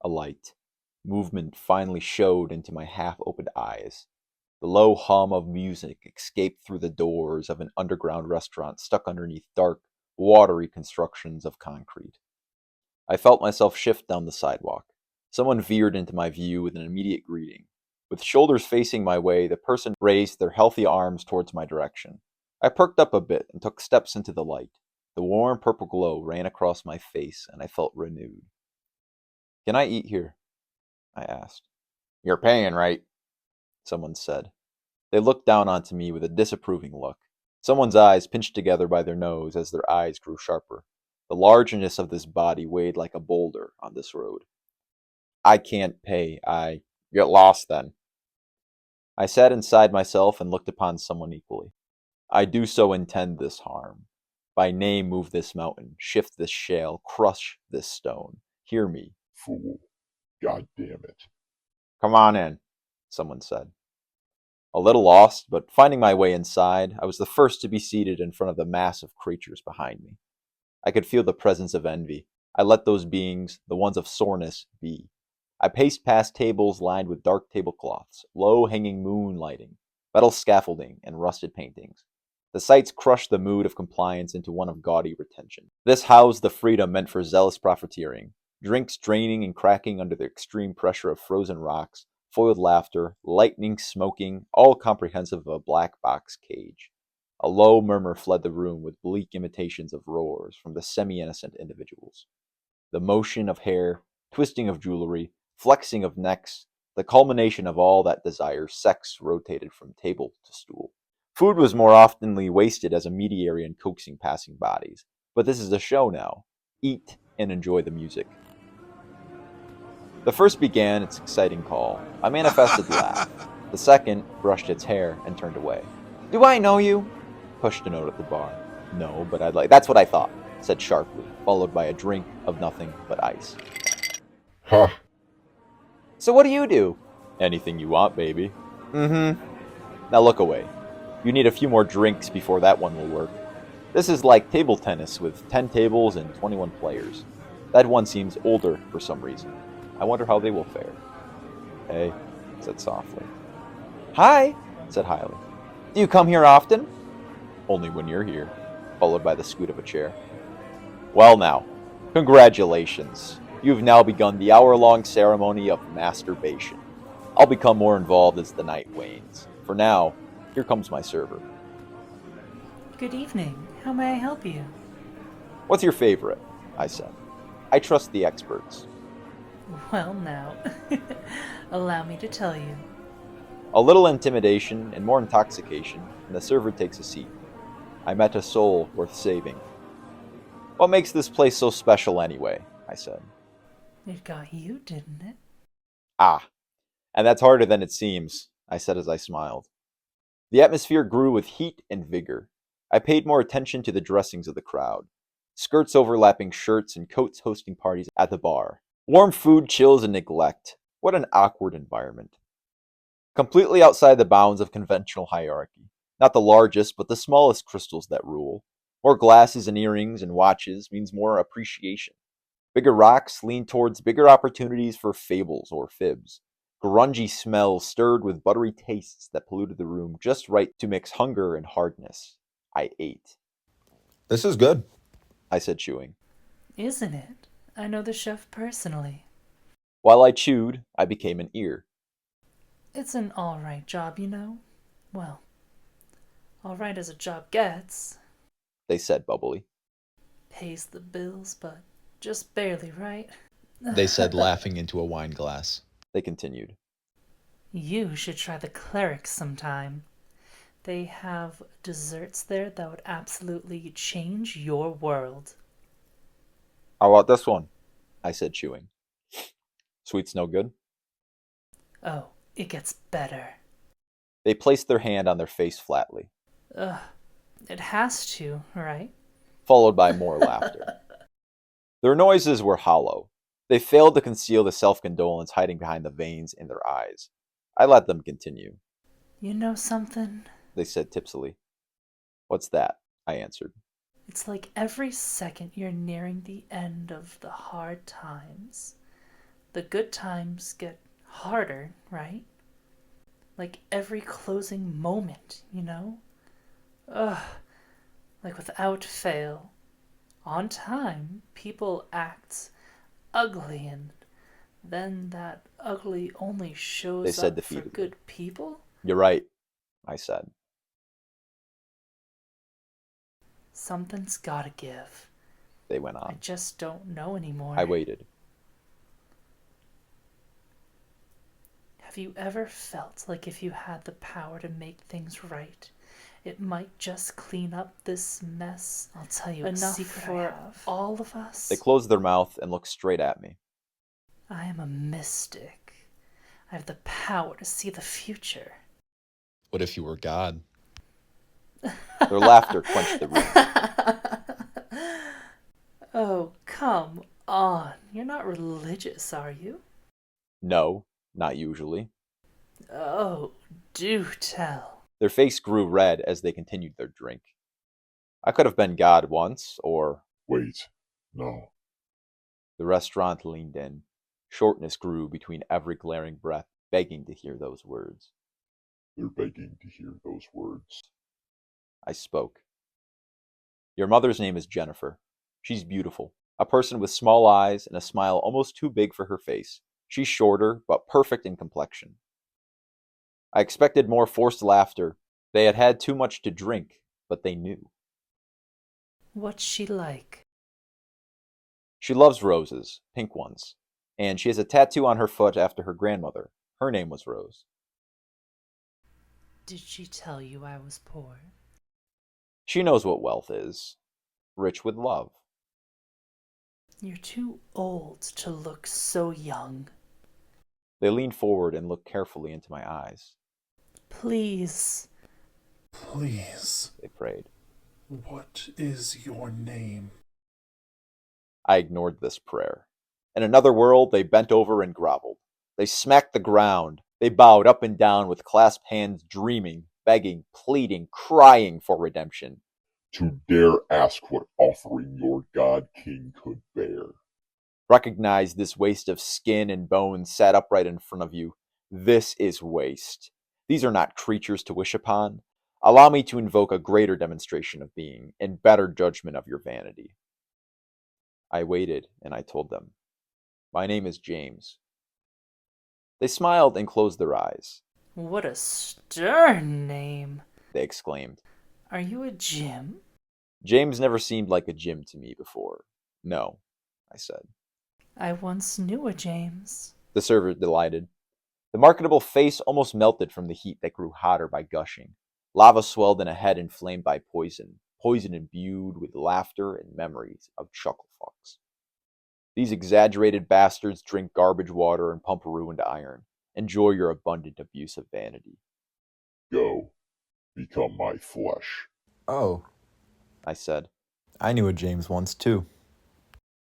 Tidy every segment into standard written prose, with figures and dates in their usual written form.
A light. Movement finally showed into my half-opened eyes. The low hum of music escaped through the doors of an underground restaurant stuck underneath dark, watery constructions of concrete. I felt myself shift down the sidewalk. Someone veered into my view with an immediate greeting. With shoulders facing my way, the person raised their healthy arms towards my direction. I perked up a bit and took steps into the light. The warm purple glow ran across my face, and I felt renewed. "Can I eat here?" I asked. "You're paying, right?" someone said. They looked down onto me with a disapproving look. Someone's eyes pinched together by their nose as their eyes grew sharper. The largeness of this body weighed like a boulder on this road. "I can't pay. I get lost then." I sat inside myself and looked upon someone equally. "I do so intend this harm. By name move this mountain, shift this shale, crush this stone. Hear me." Fool. God damn it. "Come on in," someone said. A little lost, but finding my way inside, I was the first to be seated in front of the mass of creatures behind me. I could feel the presence of envy. I let those beings, the ones of soreness, be. I paced past tables lined with dark tablecloths, low-hanging moon lighting, metal scaffolding, and rusted paintings. The sights crushed the mood of compliance into one of gaudy retention. This housed the freedom meant for zealous profiteering, drinks draining and cracking under the extreme pressure of frozen rocks, foiled laughter, lightning smoking, all comprehensive of a black box cage. A low murmur fled the room with bleak imitations of roars from the semi-innocent individuals. The motion of hair, twisting of jewelry, flexing of necks, the culmination of all that desires sex rotated from table to stool. Food was more oftenly wasted as a mediary in coaxing passing bodies. But this is a show now. Eat and enjoy the music. The first began its exciting call. I manifested laugh. The second brushed its hair and turned away. "Do I know you?" pushed a note at the bar. "No, but I'd like—" "That's what I thought," said sharply, followed by a drink of nothing but ice. Ha! "So what do you do?" "Anything you want, baby." "Mm-hmm. Now look away. You need a few more drinks before that one will work. This is like table tennis with 10 tables and 21 players. That one seems older for some reason. I wonder how they will fare." "Hey," said softly. "Hi," said Hiley. "Do you come here often?" "Only when you're here," followed by the scoot of a chair. "Well now, congratulations. You've now begun the hour-long ceremony of masturbation. I'll become more involved as the night wanes. For now, here comes my server." Good evening. How may I help you? "What's your favorite?" I said. I trust the experts. Well, now, allow me to tell you. A little intimidation and more intoxication, and the server takes a seat. I met a soul worth saving. "What makes this place so special anyway?" I said. It got you, didn't it? "Ah, and that's harder than it seems," I said as I smiled. The atmosphere grew with heat and vigor. I paid more attention to the dressings of the crowd. Skirts overlapping shirts and coats hosting parties at the bar. Warm food, chills, and neglect. What an awkward environment. Completely outside the bounds of conventional hierarchy. Not the largest, but the smallest crystals that rule. More glasses and earrings and watches means more appreciation. Bigger rocks lean towards bigger opportunities for fables or fibs. Grungy smells stirred with buttery tastes that polluted the room just right to mix hunger and hardness. I ate. "This is good," I said, chewing. Isn't it? I know the chef personally. While I chewed, I became an ear. It's an alright job, you know. Well, alright as a job gets. They said bubbly. Pays the bills, but just barely, right? They said, laughing into a wine glass. They continued. You should try the clerics sometime. They have desserts there that would absolutely change your world. "How about this one?" I said, chewing. "Sweet's no good?" Oh, it gets better. They placed their hand on their face flatly, Ugh, it has to, right? followed by more laughter. Their noises were hollow. They failed to conceal the self-condolence hiding behind the veins in their eyes. I let them continue. You know something? They said tipsily. "What's that?" I answered. It's like every second you're nearing the end of the hard times. The good times get harder, right? Like every closing moment, you know? Ugh, like without fail. On time, people act ugly, and then that ugly only They shows said up for defeatedly. good people? You're right, I said. Something's gotta give. They went I on. just don't know I anymore. waited. Have you ever felt like if you had the power to make things right, it might just clean up this mess? I'll tell you Enough a secret for I have. All of us. They closed their mouth and looked straight at me. I am a mystic. I have the power to see the future. What if you were God? Their laughter quenched the room. Oh, come on. You're not religious, are you? No, not usually. Oh, do tell. Their face grew red as they continued their drink. I could have been God once, or Wait. No. the restaurant leaned in. Shortness grew between every glaring breath, begging to hear those words. They're begging to hear those words. I spoke. Your mother's name is Jennifer. She's beautiful. A person with small eyes and a smile almost too big for her face. She's shorter, but perfect in complexion. I expected more forced laughter. They had had too much to drink, but they knew. What's she like? She loves roses, pink ones, and she has a tattoo on her foot after her grandmother. Her name was Rose. Did she tell you I was poor? She knows what wealth is, rich with love. You're too old to look so young. They leaned forward and looked carefully into my eyes. Please. Please, They prayed. what is your name? I ignored this prayer. In another world, they bent over and groveled. They smacked the ground. They bowed up and down with clasped hands, dreaming, begging, pleading, crying for redemption. To dare ask what offering your God King could bear. Recognize this waste of skin and bones sat upright in front of you. This is waste. These are not creatures to wish upon. Allow me to invoke a greater demonstration of being and better judgment of your vanity. I waited and I told them, my name is James. They smiled and closed their eyes. What a stern name. They exclaimed. Are you a Jim? James never seemed like a Jim to me before. No, I said. I once knew a James. The server delighted. The marketable face almost melted from the heat that grew hotter by gushing. Lava swelled in a head inflamed by poison, poison imbued with laughter and memories of chuckle fucks. These exaggerated bastards drink garbage water and pump ruined iron. Enjoy your abundant abuse of vanity. Go. Become my flesh. Oh, I said. I knew a James once too.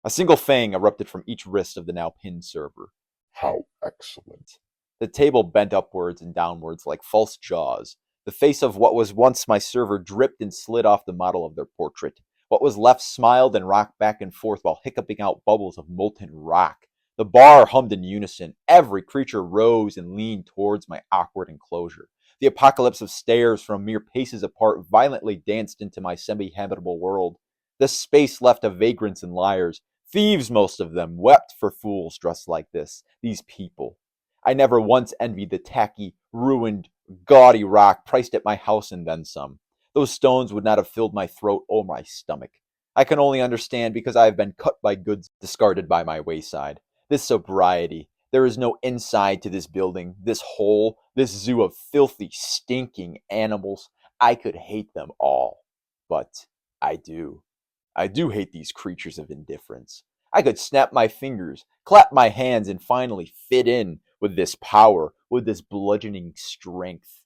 A single fang erupted from each wrist of the now pinned server. How excellent. The table bent upwards and downwards like false jaws. The face of what was once my server dripped and slid off the model of their portrait. What was left smiled and rocked back and forth while hiccuping out bubbles of molten rock. The bar hummed in unison. Every creature rose and leaned towards my awkward enclosure. The apocalypse of stairs from mere paces apart violently danced into my semi-habitable world. The space left of vagrants and liars. Thieves, most of them, wept for fools dressed like this. These people. I never once envied the tacky, ruined, gaudy rock priced at my house and then some. Those stones would not have filled my throat or my stomach. I can only understand because I have been cut by goods discarded by my wayside. This sobriety. There is no inside to this building, this hole, this zoo of filthy, stinking animals. I could hate them all. But I do. I do hate these creatures of indifference. I could snap my fingers, clap my hands, and finally fit in with this power, with this bludgeoning strength.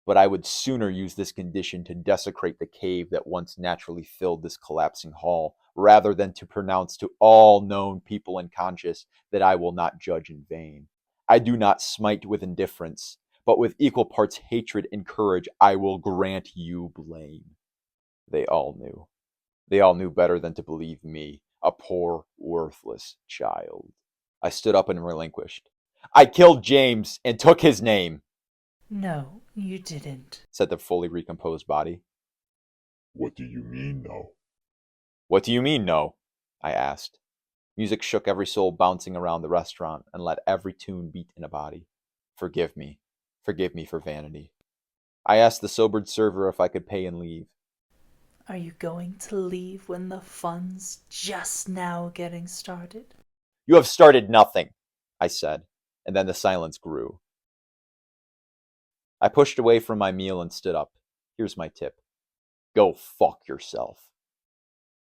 But I would sooner use this condition to desecrate the cave that once naturally filled this collapsing hall, rather than to pronounce to all known people and conscious that I will not judge in vain. I do not smite with indifference, but with equal parts hatred and courage I will grant you blame. They all knew. They all knew better than to believe me, a poor, worthless child. I stood up and relinquished. I killed James and took his name, No, you didn't. said the fully recomposed body. What do you mean, no? What do you mean, no? I asked. Music shook every soul bouncing around the restaurant and let every tune beat in a body. Forgive me. Forgive me for vanity. I asked the sobered server if I could pay and leave. Are you going to leave when the fun's just now getting started? You have started nothing, I said, and then the silence grew. I pushed away from my meal and stood up. Here's my tip. Go fuck yourself.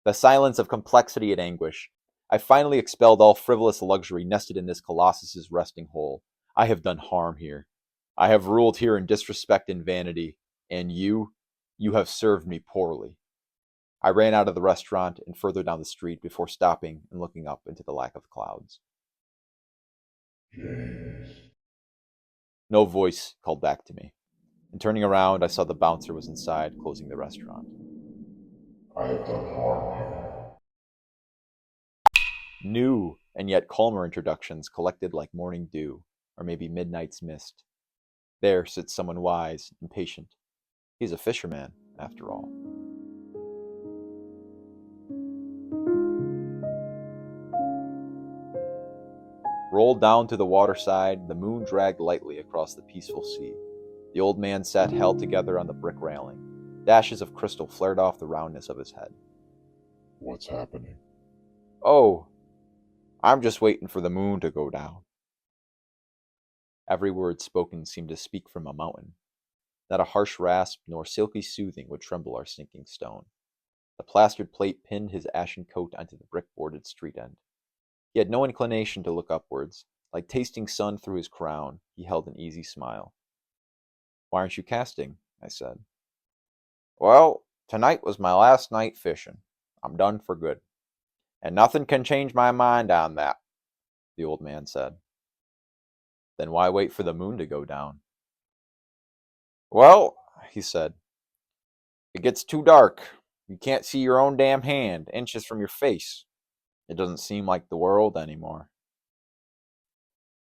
The silence of complexity and anguish. I finally expelled all frivolous luxury nested in this colossus's resting hole. I have done harm here. I have ruled here in disrespect and vanity, and you have served me poorly. I ran out of the restaurant and further down the street before stopping and looking up into the lack of clouds. James. No voice called back to me, and turning around, I saw the bouncer was inside, closing the restaurant. I have done harm here. New and yet calmer introductions collected like morning dew, or maybe midnight's mist. There sits someone wise and patient. He's a fisherman, after all. Rolled down to the waterside, the moon dragged lightly across the peaceful sea. The old man sat held together on the brick railing. Dashes of crystal flared off the roundness of his head. What's happening? Oh, I'm just waiting for the moon to go down. Every word spoken seemed to speak from a mountain. Not a harsh rasp nor silky soothing would tremble our sinking stone. The plastered plate pinned his ashen coat onto the brick-boarded street end. He had no inclination to look upwards. Like tasting sun through his crown, he held an easy smile. Why aren't you casting? I said. Well, tonight was my last night fishing. I'm done for good. And nothing can change my mind on that, the old man said. Then why wait for the moon to go down? Well, he said, it gets too dark. You can't see your own damn hand inches from your face. It doesn't seem like the world anymore.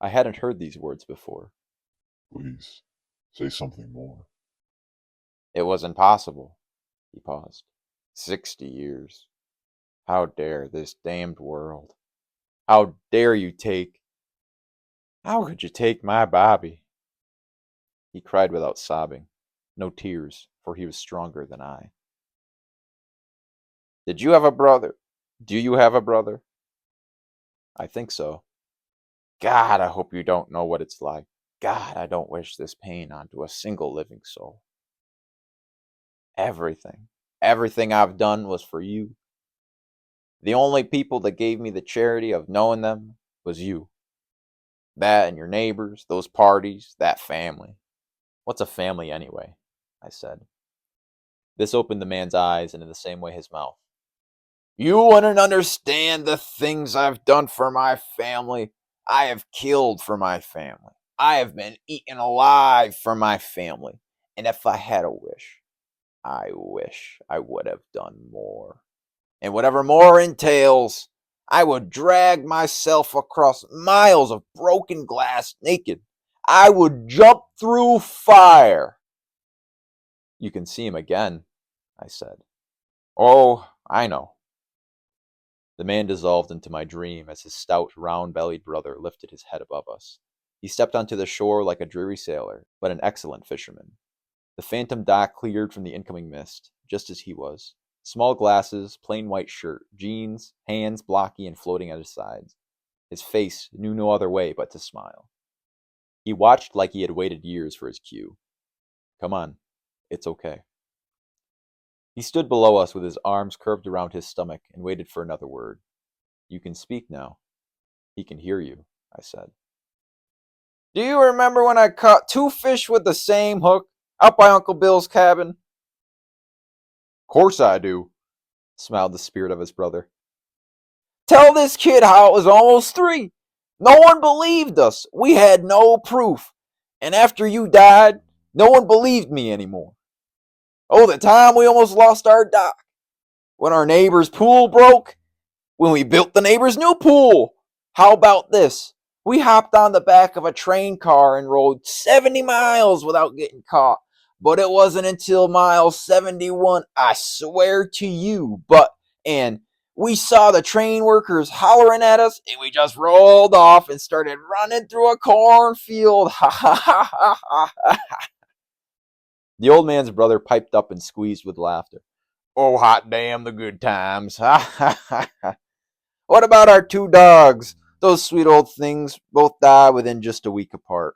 I hadn't heard these words before. Please, say something more. It was impossible. He paused. 60 years. How dare this damned world? How dare you take... How could you take my Bobby? He cried without sobbing. No tears, for he was stronger than I. Did you have a brother? Do you have a brother? I think so. God, I hope you don't know what it's like. God, I don't wish this pain onto a single living soul. Everything I've done was for you. The only people that gave me the charity of knowing them was you. That and your neighbors, those parties, that family. What's a family anyway? I said. This opened the man's eyes and in the same way his mouth. You wouldn't understand the things I've done for my family. I have killed for my family. I have been eaten alive for my family. And if I had a wish I would have done more. And whatever more entails, I would drag myself across miles of broken glass naked. I would jump through fire. You can see him again, I said. Oh, I know. The man dissolved into my dream as his stout, round-bellied brother lifted his head above us. He stepped onto the shore like a dreary sailor, but an excellent fisherman. The phantom dock cleared from the incoming mist, just as he was. Small glasses, plain white shirt, jeans, hands blocky and floating at his sides. His face knew no other way but to smile. He watched like he had waited years for his cue. Come on, it's okay. He stood below us with his arms curved around his stomach and waited for another word. You can speak now. He can hear you, I said. Do you remember when I caught 2 fish with the same hook out by Uncle Bill's cabin? Course I do, smiled the spirit of his brother. Tell this kid how it was almost 3. No one believed us. We had no proof. And after you died, no one believed me anymore. Oh, the time we almost lost our dock. When our neighbor's pool broke. When we built the neighbor's new pool. How about this? We hopped on the back of a train car and rode 70 miles without getting caught. But it wasn't until mile 71, I swear to you, and we saw the train workers hollering at us, and we just rolled off and started running through a cornfield. Ha ha ha ha ha. The old man's brother piped up and squeezed with laughter. Oh, hot damn the good times. Ha ha ha ha. What about our two dogs? Those sweet old things both died within just a week apart.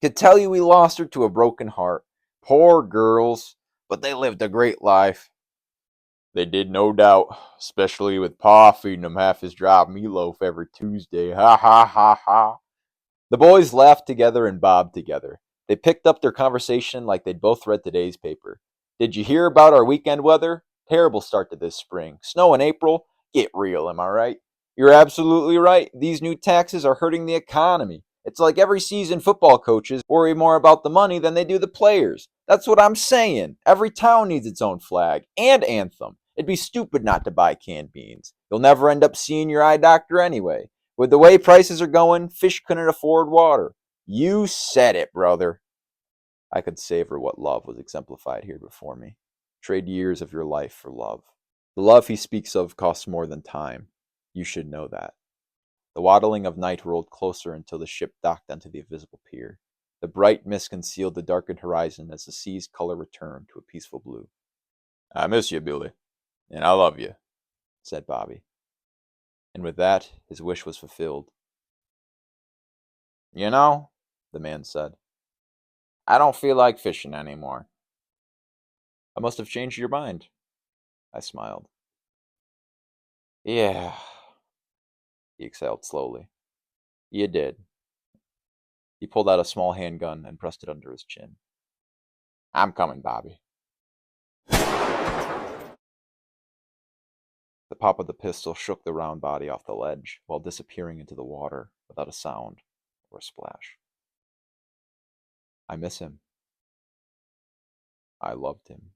Could tell you we lost her to a broken heart. Poor girls, but they lived a great life. They did, no doubt, especially with Pa feeding them half his dry meatloaf every Tuesday. Ha ha ha ha. The boys laughed together and bobbed together. They picked up their conversation like they'd both read today's paper. Did you hear about our weekend weather? Terrible start to this spring. Snow in April? Get real, am I right? You're absolutely right. These new taxes are hurting the economy. It's like every season football coaches worry more about the money than they do the players. That's what I'm saying. Every town needs its own flag and anthem. It'd be stupid not to buy canned beans. You'll never end up seeing your eye doctor anyway. With the way prices are going, fish couldn't afford water. You said it, brother. I could savor what love was exemplified here before me. Trade years of your life for love. The love he speaks of costs more than time. You should know that. The waddling of night rolled closer until the ship docked onto the invisible pier. The bright mist concealed the darkened horizon as the sea's color returned to a peaceful blue. I miss you, Billy, and I love you, said Bobby. And with that, his wish was fulfilled. You know, the man said, I don't feel like fishing anymore. I must have changed your mind. I smiled. Yeah, he exhaled slowly. You did. He pulled out a small handgun and pressed it under his chin. I'm coming, Bobby. The pop of the pistol shook the round body off the ledge while disappearing into the water without a sound or a splash. I miss him. I loved him.